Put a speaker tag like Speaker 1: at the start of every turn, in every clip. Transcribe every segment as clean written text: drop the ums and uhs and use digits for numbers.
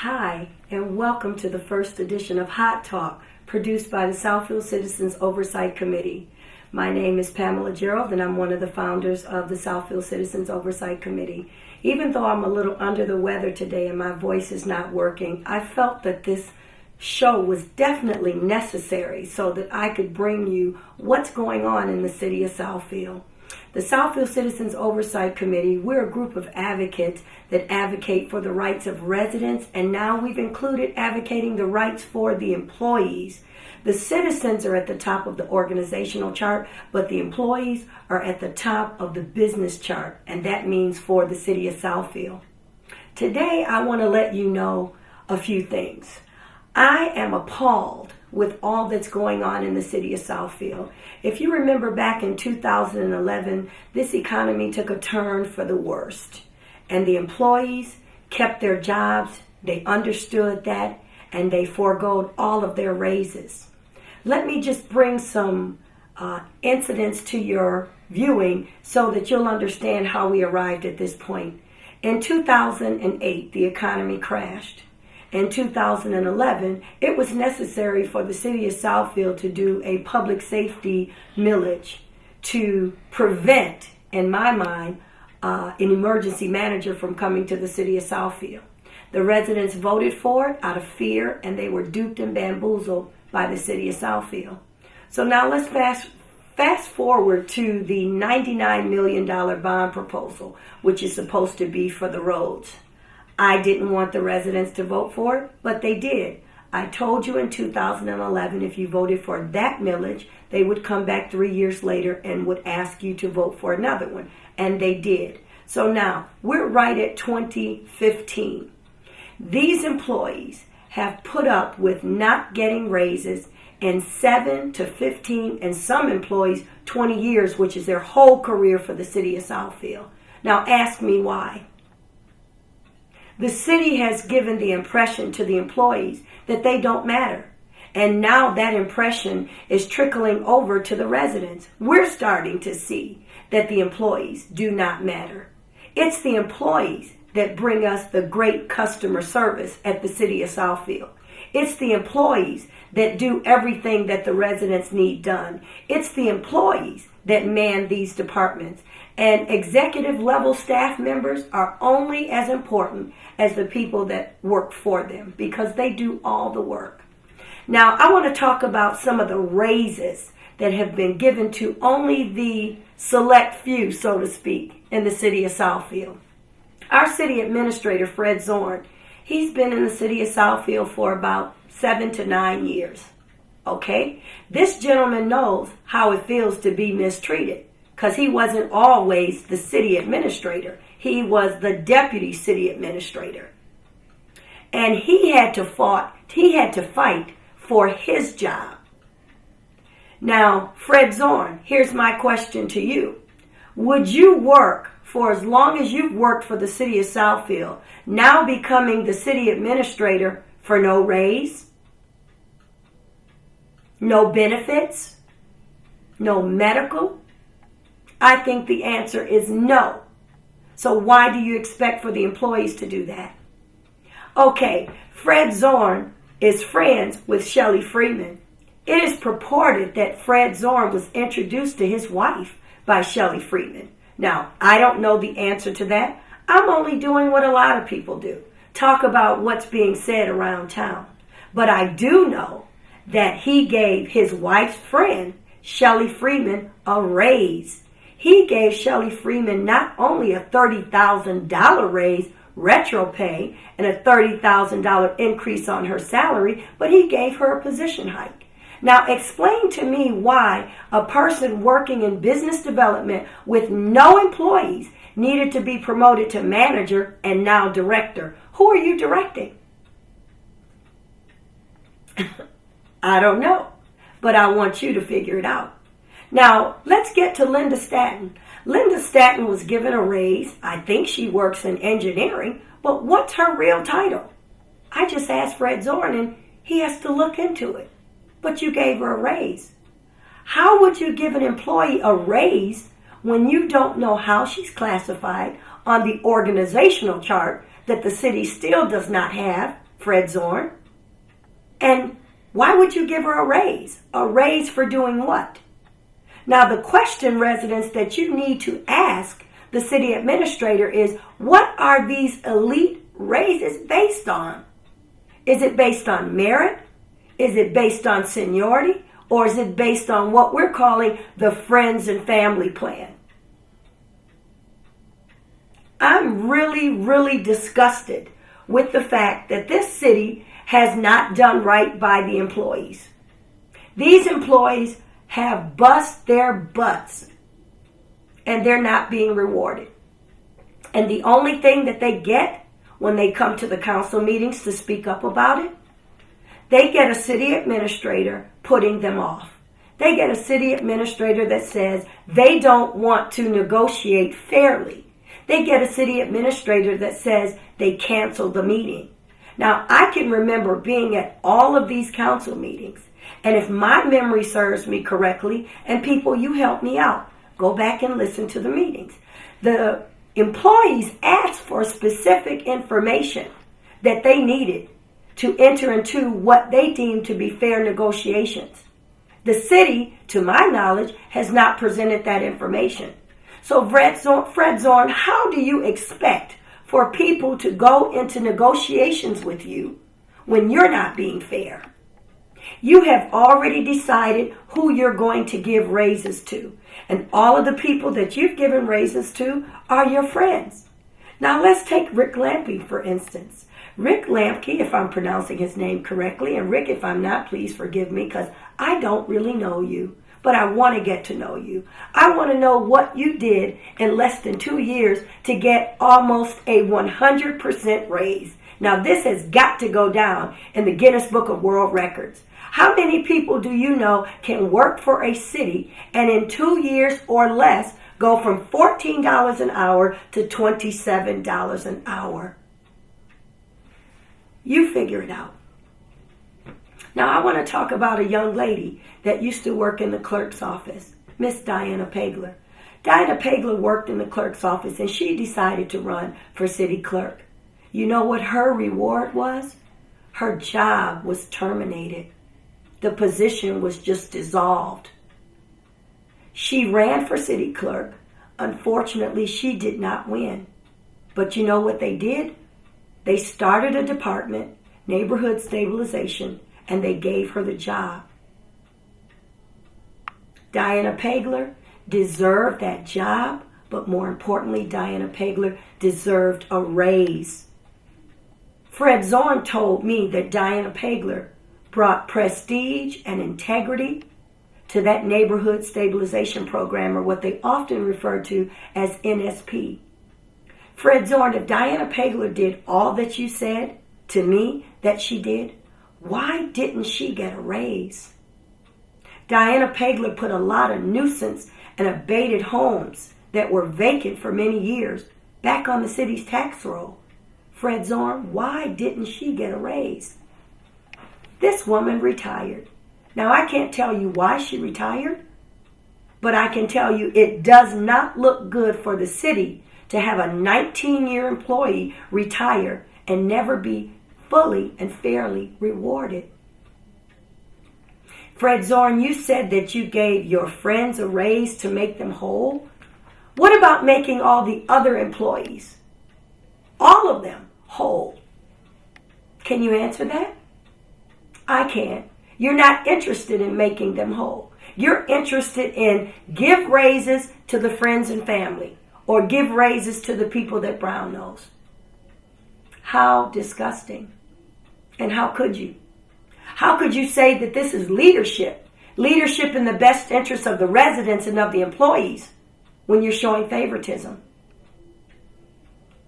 Speaker 1: Hi, and welcome to the first edition of Hot Talk, produced by the Southfield Citizens Oversight Committee. My name is Pam Gerald, and I'm one of the founders of the Southfield Citizens Oversight Committee. Even though I'm a little under the weather today and my voice is not working, I felt that this show was definitely necessary so that I could bring you what's going on in the city of Southfield. The Southfield Citizens Oversight Committee, we're a group of advocates that advocate for the rights of residents, and now we've included advocating the rights for the employees. The citizens are at the top of the organizational chart, but the employees are at the top of the business chart, and that means for the city of Southfield. Today, I want to let you know a few things. I am appalled with all that's going on in the city of Southfield. If you remember back in 2011, this economy took a turn for the worst. And the employees kept their jobs, they understood that, and they forgoed all of their raises. Let me just bring some incidents to your viewing so that you'll understand how we arrived at this point. In 2008, the economy crashed. In 2011, it was necessary for the city of Southfield to do a public safety millage to prevent, in my mind, an emergency manager from coming to the city of Southfield. The residents voted for it out of fear, and they were duped and bamboozled by the city of Southfield. So now let's fast forward to the $99 million bond proposal, which is supposed to be for the roads. I didn't want the residents to vote for it, but they did. I told you in 2011 if you voted for that millage, they would come back 3 years later and would ask you to vote for another one. And they did. So now we're right at 2015. These employees have put up with not getting raises in 7 to 15 and some employees 20 years, which is their whole career for the city of Southfield. Now ask me why. The city has given the impression to the employees that they don't matter. And now that impression is trickling over to the residents. We're starting to see that the employees do not matter. It's the employees that bring us the great customer service at the city of Southfield. It's the employees that do everything that the residents need done. It's the employees that man these departments. And executive level staff members are only as important as the people that work for them because they do all the work. Now, I want to talk about some of the raises that have been given to only the select few, so to speak, in the city of Southfield. Our city administrator, Fred Zorn, he's been in the city of Southfield for about 7 to 9 years. Okay? This gentleman knows how it feels to be mistreated because he wasn't always the city administrator. He was the deputy city administrator. And he had to fight for his job. Now, Fred Zorn, here's my question to you. Would you work for as long as you've worked for the city of Southfield, now becoming the city administrator for no raise, no benefits, no medical? I think the answer is no. So why do you expect for the employees to do that? Okay, Fred Zorn is friends with Shelley Freeman. It is purported that Fred Zorn was introduced to his wife by Shelley Freeman. Now, I don't know the answer to that. I'm only doing what a lot of people do, talk about what's being said around town. But I do know that he gave his wife's friend, Shelley Freeman, a raise. He gave Shelley Freeman not only a $30,000 raise, retro pay, and a $30,000 increase on her salary, but he gave her a position hike. Now explain to me why a person working in business development with no employees needed to be promoted to manager and now director. Who are you directing? I don't know, but I want you to figure it out. Now, let's get to Linda Statton. Linda Statton was given a raise. I think she works in engineering, but what's her real title? I just asked Fred Zorn, and he has to look into it. But you gave her a raise. How would you give an employee a raise when you don't know how she's classified on the organizational chart that the city still does not have Fred Zorn? And why would you give her a raise? A raise for doing what? Now, the question, residents, that you need to ask the city administrator is, what are these elite raises based on? Is it based on merit? Is it based on seniority? Or is it based on what we're calling the friends and family plan? I'm really, really disgusted with the fact that this city has not done right by the employees. These employees have bust their butts and they're not being rewarded. And the only thing that they get when they come to the council meetings to speak up about it, they get a city administrator putting them off. They get a city administrator that says they don't want to negotiate fairly. They get a city administrator that says they canceled the meeting. Now, I can remember being at all of these council meetings, and if my memory serves me correctly, and people, you help me out, go back and listen to the meetings. The employees asked for specific information that they needed to enter into what they deemed to be fair negotiations. The city, to my knowledge, has not presented that information. So Fred Zorn, how do you expect for people to go into negotiations with you when you're not being fair? You have already decided who you're going to give raises to. And all of the people that you've given raises to are your friends. Now let's take Rick Lampke, for instance. Rick Lampke, if I'm pronouncing his name correctly, and Rick, if I'm not, please forgive me, because I don't really know you, but I want to get to know you. I want to know what you did in less than 2 years to get almost a 100% raise. Now this has got to go down in the Guinness Book of World Records. How many people do you know can work for a city and in 2 years or less go from $14 an hour to $27 an hour? You figure it out. Now I want to talk about a young lady that used to work in the clerk's office, Miss Diana Pagler. Diana Pagler worked in the clerk's office and she decided to run for city clerk. You know what her reward was? Her job was terminated. The position was just dissolved. She ran for city clerk. Unfortunately, she did not win. But you know what they did? They started a department, neighborhood stabilization, and they gave her the job. Diana Pagler deserved that job, but more importantly, Diana Pagler deserved a raise. Fred Zorn told me that Diana Pagler brought prestige and integrity to that neighborhood stabilization program, or what they often refer to as NSP. Fred Zorn, if Diana Pagler did all that you said to me that she did, why didn't she get a raise? Diana Pagler put a lot of nuisance and abated homes that were vacant for many years back on the city's tax roll. Fred Zorn, why didn't she get a raise? This woman retired. Now, I can't tell you why she retired, but I can tell you it does not look good for the city to have a 19-year employee retire and never be fully and fairly rewarded. Fred Zorn, you said that you gave your friends a raise to make them whole. What about making all the other employees, all of them, whole? Can you answer that? I can't. You're not interested in making them whole. You're interested in give raises to the friends and family, or give raises to the people that Brown knows. How disgusting. And how could you? How could you say that this is leadership? Leadership in the best interest of the residents and of the employees when you're showing favoritism.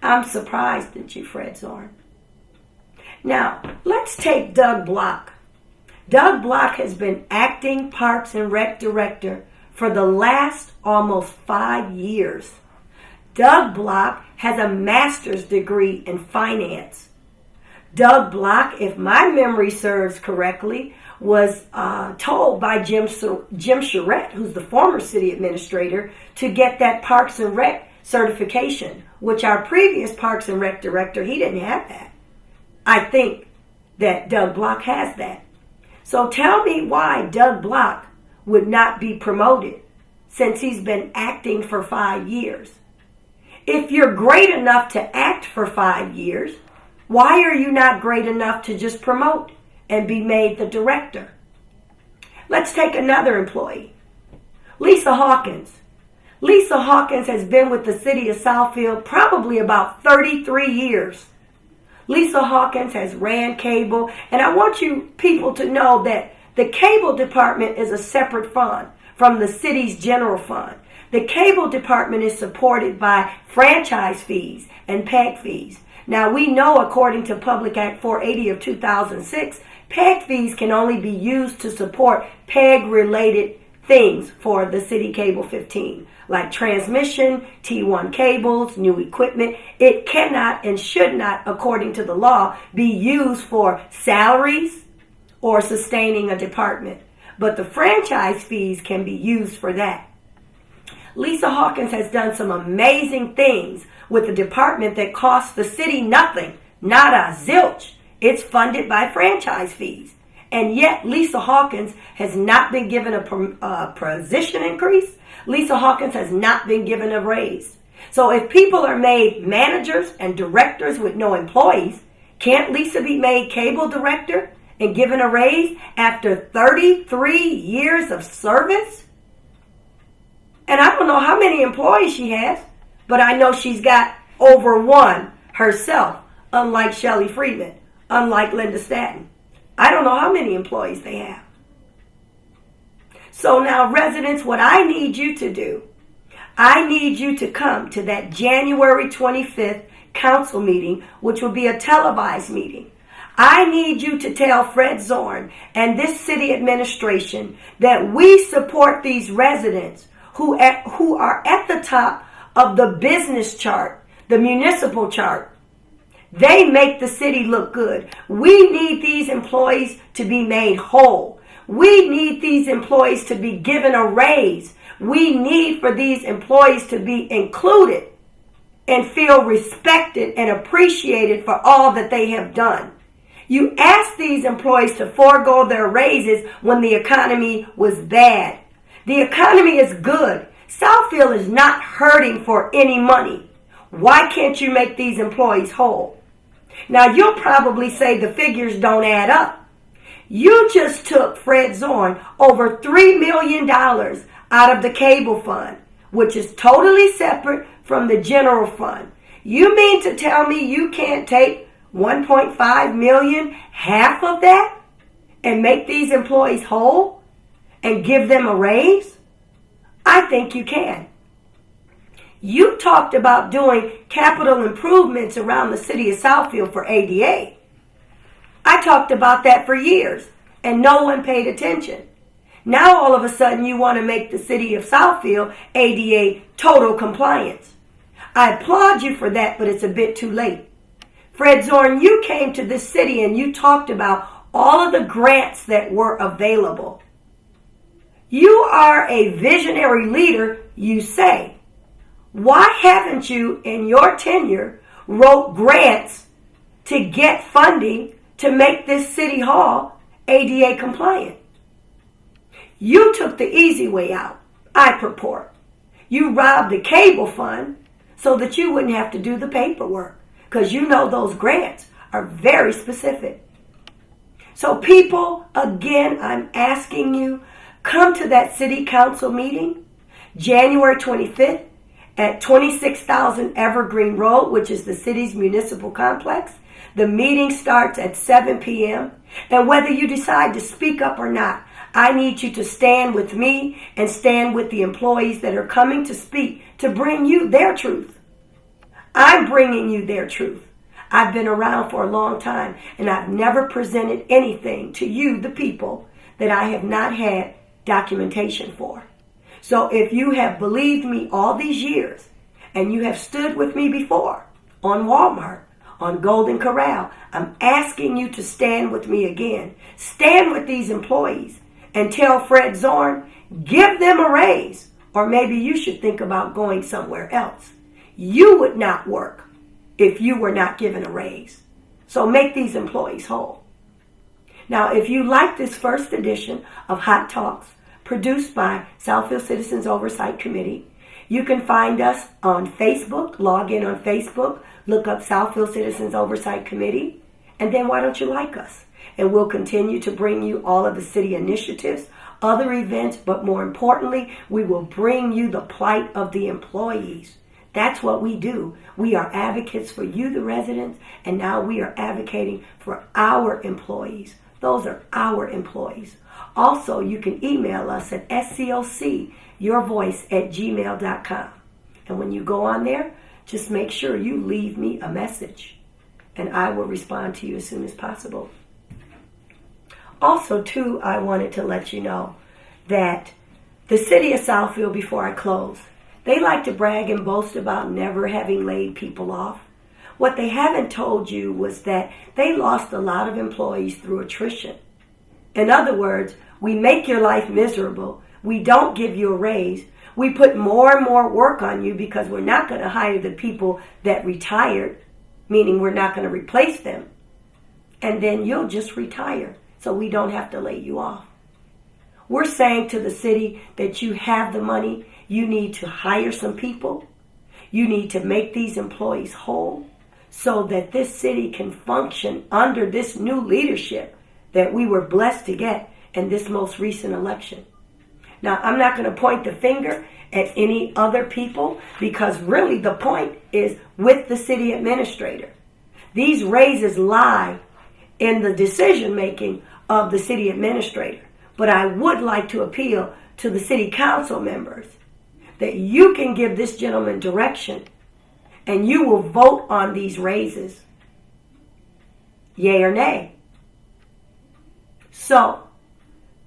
Speaker 1: I'm surprised at you, Fred Zorn. Now, let's take Doug Block. Doug Block has been acting Parks and Rec director for the last almost 5 years. Doug Block has a master's degree in finance. Doug Block, if my memory serves correctly, was told by Jim Charette, who's the former city administrator, to get that Parks and Rec certification, which our previous Parks and Rec director, he didn't have that. I think that Doug Block has that. So tell me why Doug Block would not be promoted since he's been acting for 5 years. If you're great enough to act for 5 years, why are you not great enough to just promote and be made the director? Let's take another employee, Lisa Hawkins. Lisa Hawkins has been with the city of Southfield probably about 33 years. Lisa Hawkins has ran cable, and I want you people to know that the cable department is a separate fund from the city's general fund. The cable department is supported by franchise fees and PEG fees. Now we know, according to Public Act 480 of 2006, PEG fees can only be used to support PEG-related things for the City Cable 15, like transmission, T1 cables, new equipment. It cannot and should not, according to the law, be used for salaries or sustaining a department. But the franchise fees can be used for that. Lisa Hawkins has done some amazing things with a department that costs the city nothing, not a zilch. It's funded by franchise fees. And yet Lisa Hawkins has not been given a position increase. Lisa Hawkins has not been given a raise. So if people are made managers and directors with no employees, can't Lisa be made cable director and given a raise after 33 years of service? And I don't know how many employees she has, but I know she's got over one herself, unlike Shelley Freeman, unlike Linda Statton. I don't know how many employees they have. So now, residents, what I need you to do, I need you to come to that January 25th council meeting, which will be a televised meeting. I need you to tell Fred Zorn and this city administration that we support these residents who are at the top of the business chart, the municipal chart. They make the city look good. We need these employees to be made whole. We need these employees to be given a raise. We need for these employees to be included and feel respected and appreciated for all that they have done. You asked these employees to forego their raises when the economy was bad. The economy is good. Southfield is not hurting for any money. Why can't you make these employees whole? Now, you'll probably say the figures don't add up. You just took Fred Zorn over $3 million out of the cable fund, which is totally separate from the general fund. You mean to tell me you can't take $1.5 million, half of that, and make these employees whole and give them a raise? I think you can. You talked about doing capital improvements around the city of Southfield for ADA. I talked about that for years, and no one paid attention. Now all of a sudden you want to make the city of Southfield ADA total compliance. I applaud you for that, but it's a bit too late. Fred Zorn, you came to this city and you talked about all of the grants that were available. You are a visionary leader, you say. Why haven't you, in your tenure, wrote grants to get funding to make this city hall ADA compliant? You took the easy way out, I purport. You robbed the cable fund so that you wouldn't have to do the paperwork, because you know those grants are very specific. So people, again, I'm asking you, come to that city council meeting, January 25th, at 26,000 Evergreen Road, which is the city's municipal complex. The meeting starts at 7 p.m. And whether you decide to speak up or not, I need you to stand with me and stand with the employees that are coming to speak to bring you their truth. I'm bringing you their truth. I've been around for a long time, and I've never presented anything to you, the people, that I have not had documentation for. So if you have believed me all these years, and you have stood with me before on Walmart, on Golden Corral, I'm asking you to stand with me again. Stand with these employees and tell Fred Zorn, give them a raise, or maybe you should think about going somewhere else. You would not work if you were not given a raise. So make these employees whole. Now, if you like this first edition of Hot Talks, produced by Southfield Citizens Oversight Committee, you can find us on Facebook. Log in on Facebook, look up Southfield Citizens Oversight Committee, and then why don't you like us? And we'll continue to bring you all of the city initiatives, other events, but more importantly, we will bring you the plight of the employees. That's what we do. We are advocates for you, the residents, and now we are advocating for our employees. Those are our employees. Also, you can email us at scocyourvoice@gmail.com. And when you go on there, just make sure you leave me a message, and I will respond to you as soon as possible. Also, too, I wanted to let you know that the city of Southfield, before I close, they like to brag and boast about never having laid people off. What they haven't told you was that they lost a lot of employees through attrition. In other words, we make your life miserable. We don't give you a raise. We put more and more work on you because we're not going to hire the people that retired, meaning we're not going to replace them. And then you'll just retire, so we don't have to lay you off. We're saying to the city that you have the money. You need to hire some people. You need to make these employees whole so that this city can function under this new leadership that we were blessed to get in this most recent election. Now, I'm not going to point the finger at any other people because really the point is with the city administrator. These raises lie in the decision making of the city administrator. But I would like to appeal to the city council members that you can give this gentleman direction and you will vote on these raises. Yay or nay. So,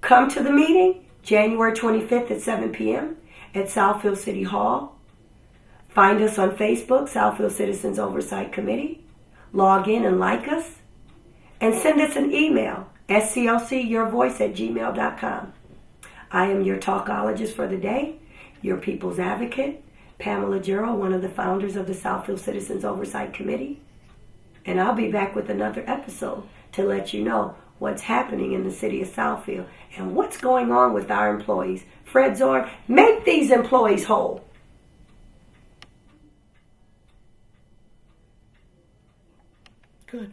Speaker 1: come to the meeting January 25th at 7 p.m. at Southfield City Hall. Find us on Facebook, Southfield Citizens Oversight Committee. Log in and like us. And send us an email, scocyourvoice@gmail.com. I am your talkologist for the day, your people's advocate, Pam Gerald, one of the founders of the Southfield Citizens Oversight Committee. And I'll be back with another episode to let you know what's happening in the city of Southfield and what's going on with our employees. Fred Zorn, make these employees whole. Good.